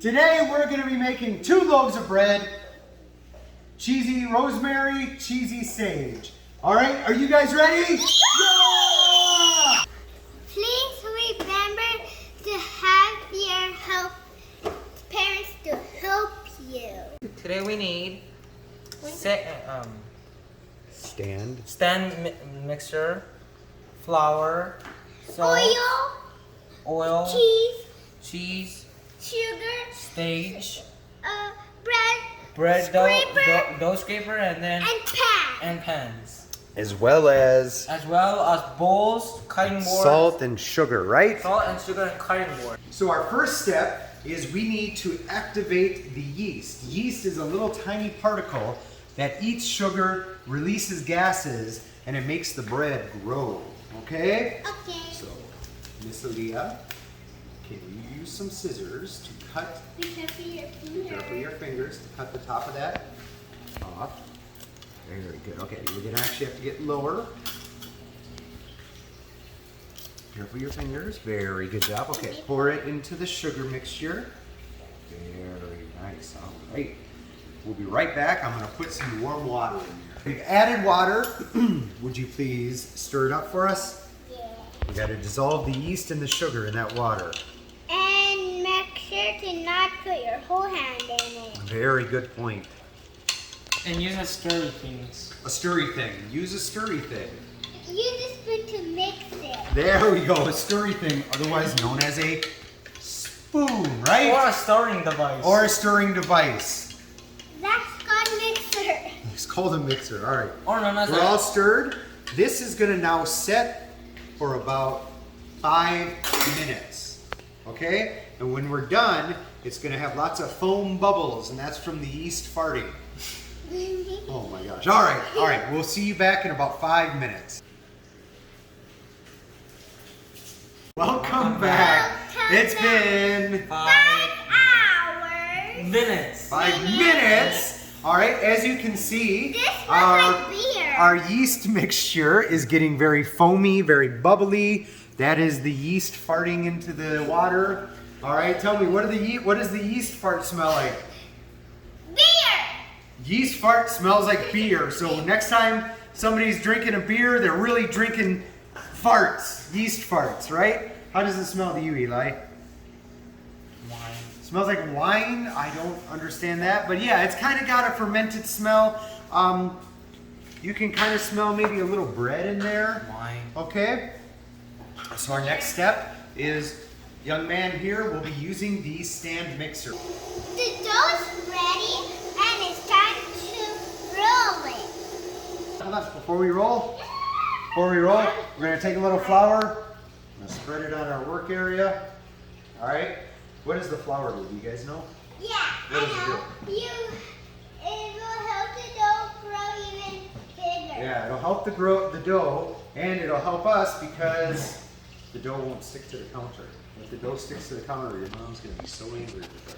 Today we're going to be making 2 loaves of bread, cheesy rosemary, cheesy sage. All right, are you guys ready? Yeah! Please remember to have your parents to help you. Today we need stand mixer, flour, salt, oil, cheese, sugar, stage, bread, dough scraper, and then and pans. As well as bowls, cutting board, salt and sugar, right? salt and sugar and cutting board. So our first step is we need to activate the yeast. Yeast is a little tiny particle that eats sugar, releases gases, and it makes the bread grow. Okay? Okay. So, Miss Aaliyah, can you use some scissors to cut? Be careful your Be careful your fingers to cut the top of that off. Very good. Okay, you're gonna actually have to get lower. Careful your fingers. Very good job. Okay, pour it into the sugar mixture. Very nice. All right. We'll be right back. I'm gonna put some warm water in here. We've added water. Would you please stir it up for us? Yeah. We gotta dissolve the yeast and the sugar in that water. And make sure to not put your whole hand in it. Very good point. And use a stirry things. A stirry thing. Use a stirry thing. Use a spoon to mix it. There we go. A stirry thing, otherwise known as a spoon, right? Or a stirring device. Or a stirring device. That's called mixer. It's called a mixer. All right. Or known as We're all stirred. This is going to now set for about 5 minutes. Okay? And when we're done, it's going to have lots of foam bubbles, and that's from the yeast farting. Oh my gosh. All right. We'll see you back in about 5 minutes. Welcome back. It's been 5 hours. minutes. 5 minutes. All right, as you can see, This smells like beer. our yeast mixture is getting very foamy, very bubbly. That is the yeast farting into the water. All right, tell me, what does the yeast fart smell like? Beer. Yeast fart smells like beer. So next time somebody's drinking a beer, they're really drinking farts, yeast farts, right? How does it smell to you, Eli? Wine. Smells like wine. I don't understand that, but yeah, it's kind of got a fermented smell. You can kind of smell maybe a little bread in there. Wine. Okay. So our next step is, young man here will be using the stand mixer. The dough's ready and it's time to roll it. Hold on, before we roll, we're gonna take a little flour. I'm gonna spread it on our work area. All right. What does the flour do? Do you guys know? Yeah, What does it I know. It will help the dough grow even bigger. Yeah, it'll help grow the dough, and it'll help us because the dough won't stick to the counter. If the dough sticks to the counter, your mom's gonna be so angry with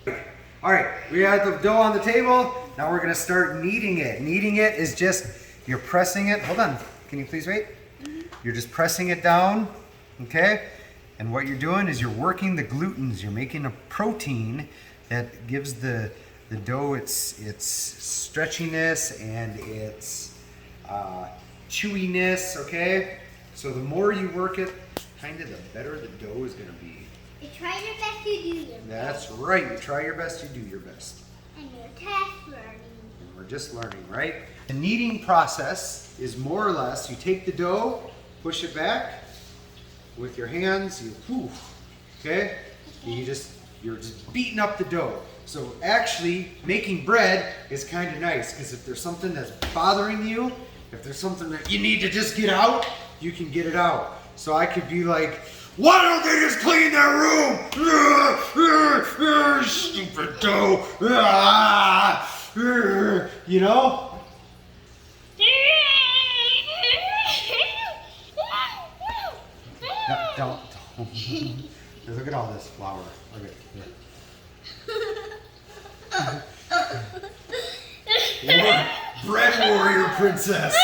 us. All right, we have the dough on the table. Now we're gonna start kneading it. Kneading it is just, you're pressing it. Hold on, can you please wait? You're just pressing it down, okay? And what you're doing is you're working the glutens. You're making a protein that gives the dough its stretchiness and its chewiness, okay? So the more you work it, kind of the better the dough is gonna be. You try your best to do your best. That's right, you try your best, you do your best. And you're test learning. And we're just learning, right? The kneading process is more or less, you take the dough, push it back with your hands, okay? And you're just beating up the dough. So actually, making bread is kind of nice, because if there's something that's bothering you, if there's something that you need to just get out, you can get it out. So I could be like, why don't they just clean their room? Stupid dough. You know? Don't. Look at all this flour. Okay, here. Bread warrior princess.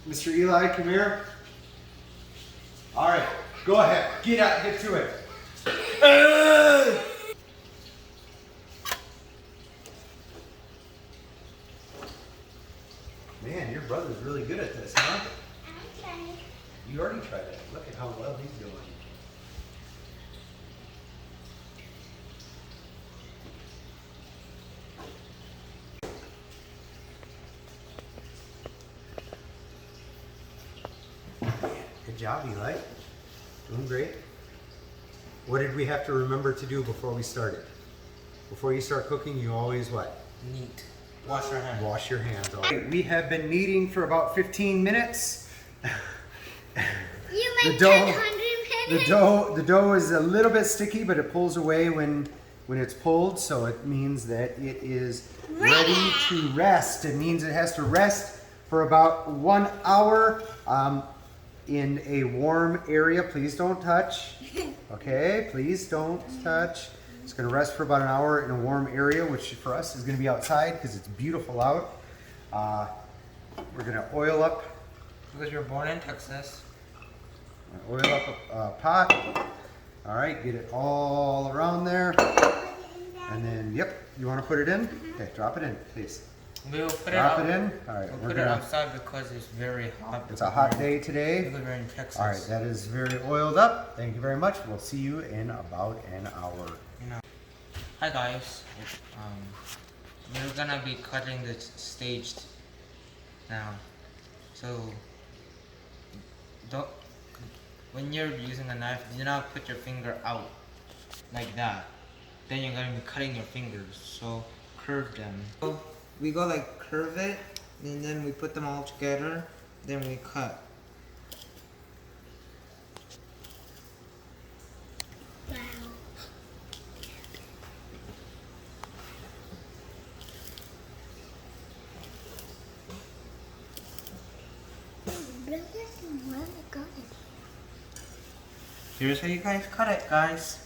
Mr. Eli, come here. All right, go ahead. Get to it. Man, your brother's really good at this, huh? I'm trying. You already tried it. Look at how well he's doing. Good job, Eli. Doing great. What did we have to remember to do before we started? Before you start cooking, you always what? Neat. Wash your hands. Wash your hands. We have been kneading for about 15 minutes. You The meant dough- 100 minutes? The dough is a little bit sticky, but it pulls away when it's pulled, so it means that it is ready to rest. It means it has to rest for about 1 hour in a warm area. Please don't touch. Okay, please don't touch. It's going to rest for about an hour in a warm area, which for us is going to be outside because it's beautiful out. We're going to oil up. Because you're born in Texas. Oil up a pot. All right, get it all around there. And then, yep, you want to put it in? Okay, drop it in, please. We will put Drop it it out. in. All right, We'll we're put it gonna. outside because it's very hot. It's a hot day today. Because we're in Texas. All right, that is very oiled up. Thank you very much. We'll see you in about an hour. Hi guys. We're gonna be cutting this staged now. So don't, when you're using a knife, do not put your finger out like that. Then you're gonna be cutting your fingers. So curve them. So we go like curve it, and then we put them all together. Then we cut. Wow. This is really good. Here's how you guys cut it, guys.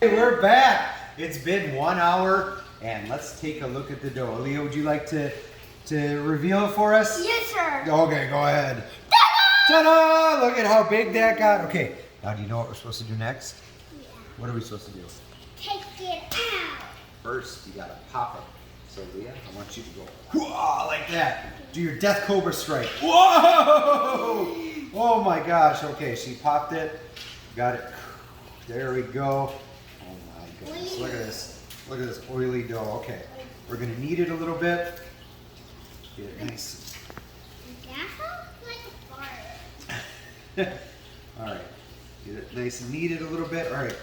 Hey, we're back. It's been 1 hour, and let's take a look at the dough. Leo, would you like to reveal it for us? Yes, sir. Okay, go ahead. Ta-da! Look at how big that got. Okay, now do you know what we're supposed to do next? Yeah. What are we supposed to do? Take it out. First, you gotta pop it. So, Leah, I want you to go whoa, like that. Do your death cobra strike. Whoa! Oh my gosh. Okay, she popped it. Got it. There we go. Oh my goodness. Look at this. Look at this oily dough. Okay, we're gonna knead it a little bit. Get it nice. That sounds like a fart. All right. Get it nice and kneaded a little bit. All right.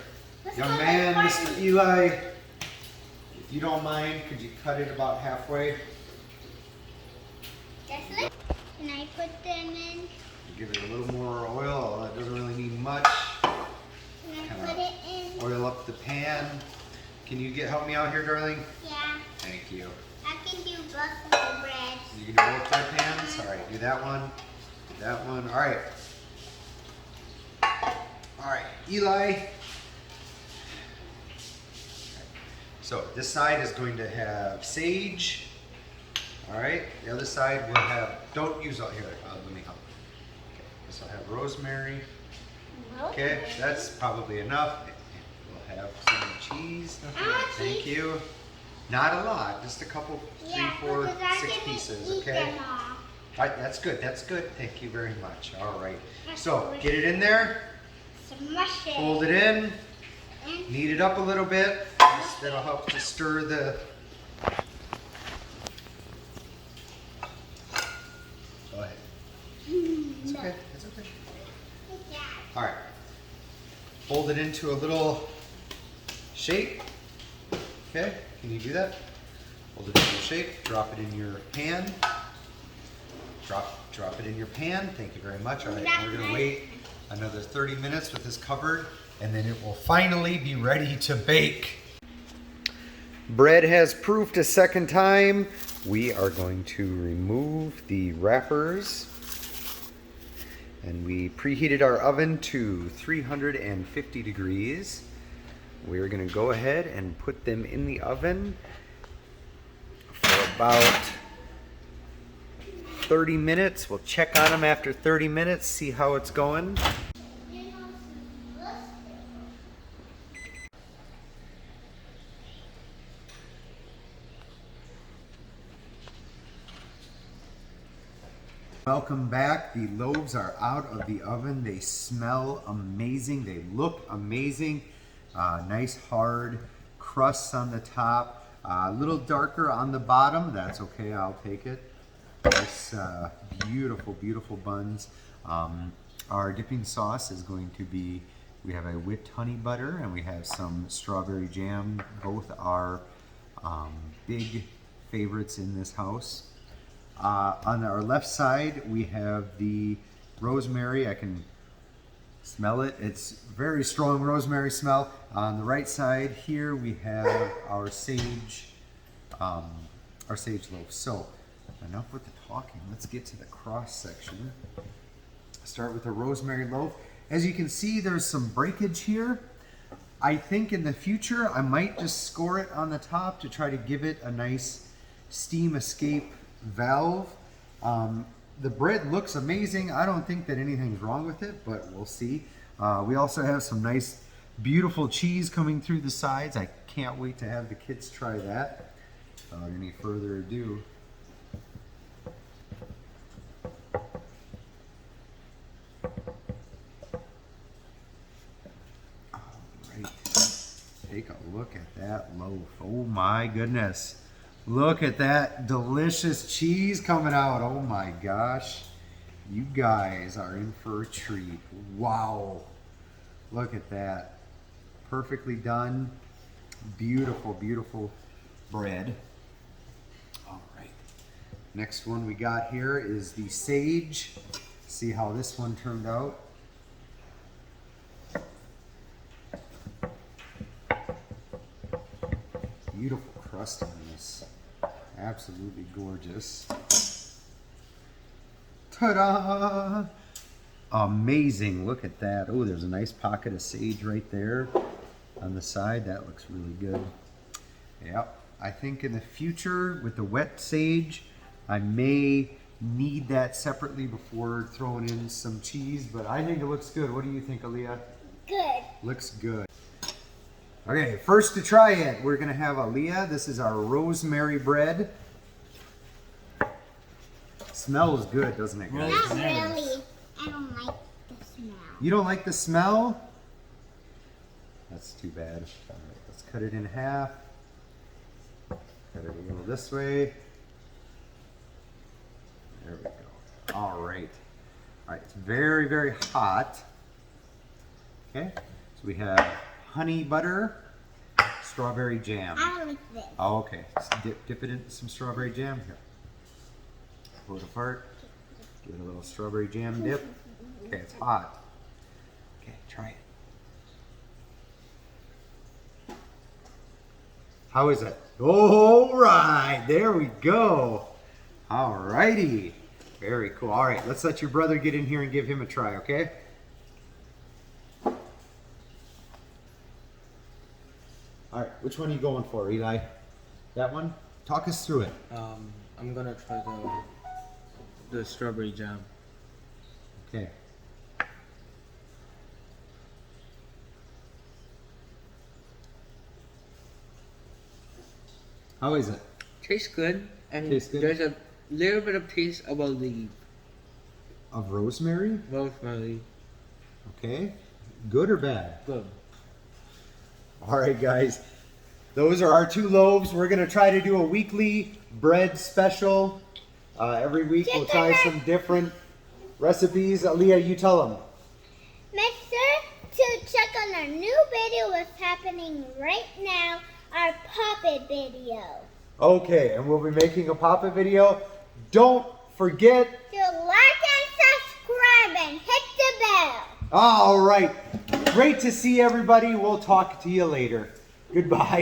Let's Young go man, like Mr. Eli, if you don't mind, could you cut it about halfway? Just like, can I put them in? Give it a little more oil. It doesn't really need much. Can I Kinda put it in? Oil up the pan. Can you help me out here, darling? Yeah. Thank you. I can do both of the breads. You can do both side pans? All right, do that one. Do that one. All right. All right, Eli. So this side is going to have sage. All right, the other side will have, don't use all here, let me help. Okay, this will have rosemary. Okay, that's probably enough. We'll have some cheese. I want Thank cheese. you. Not a lot, just a couple, Yeah, 3, 4, because I 6 didn't pieces, eat okay? them all. All right, that's good, that's good. Thank you very much. All right. That's So good. get it in there, Smush it. fold it in, And knead it up a little bit. That'll help to stir the. Go ahead. It's okay, it's okay. Yeah. All right. Fold it into a little shape. Okay, can you do that? Fold it into a shape, drop it in your pan. Drop it in your pan. Thank you very much. All right, we're gonna wait another 30 minutes with this covered, and then it will finally be ready to bake. Bread has proofed a second time. We are going to remove the wrappers. And we preheated our oven to 350 degrees. We're gonna go ahead and put them in the oven for about 30 minutes. We'll check on them after 30 minutes, see how it's going. Welcome back. The loaves are out of the oven. They smell amazing. They look amazing. Nice hard crusts on the top. A little darker on the bottom. That's okay. I'll take it. Nice, beautiful, beautiful buns. Our dipping sauce is going to be, we have a whipped honey butter and we have some strawberry jam. Both are big favorites in this house. On our left side, we have the rosemary. I can smell it. It's very strong rosemary smell. On the right side here, we have our sage loaf. So, enough with the talking. Let's get to the cross section. Start with the rosemary loaf. As you can see, there's some breakage here. I think in the future, I might just score it on the top to try to give it a nice steam escape valve. The bread looks amazing. I don't think that anything's wrong with it, but we'll see. We also have some nice, beautiful cheese coming through the sides. I can't wait to have the kids try that. Without any further ado. Take a look at that loaf. Oh my goodness. Look at that delicious cheese coming out. Oh my gosh. You guys are in for a treat. Wow. Look at that. Perfectly done. Beautiful, beautiful bread. All right. Next one we got here is the sage. See how this one turned out. Beautiful crust on this. Absolutely gorgeous. Ta-da! Amazing. Look at that. Oh, there's a nice pocket of sage right there on the side. That looks really good. Yep. I think in the future with the wet sage, I may need that separately before throwing in some cheese, but I think it looks good. What do you think, Aaliyah? Good. Looks good. Okay, first to try it, we're gonna have Aaliyah. This is our rosemary bread. Smells good, doesn't it, guys? Not really. I don't like the smell. You don't like the smell? That's too bad. All right, let's cut it in half. Cut it a little this way. There we go. All right. All right, it's very, very hot. Okay, so we have honey butter, strawberry jam. I don't like this. Oh, okay. Let's dip it into some strawberry jam here. Pull it apart. Give it a little strawberry jam dip. Okay, it's hot. Okay, try it. How is it? All right, there we go. All righty. Very cool. All right, let's let your brother get in here and give him a try, okay? All right, which one are you going for, Eli? That one? Talk us through it. I'm gonna try the strawberry jam. Okay. How is it? Tastes good, and Tastes good? there's a little bit of taste about the Of rosemary? rosemary. Okay. Good or bad? Good. All right, guys. Those are our 2 loaves. We're going to try to do a weekly bread special. Every week we'll try some different recipes. Aaliyah, you tell them. Make sure to check on our new video what's happening right now, our puppet video. Okay, and we'll be making a pop-up video. Don't forget. So like and subscribe and hit the bell. All right. Great to see everybody. We'll talk to you later. Goodbye.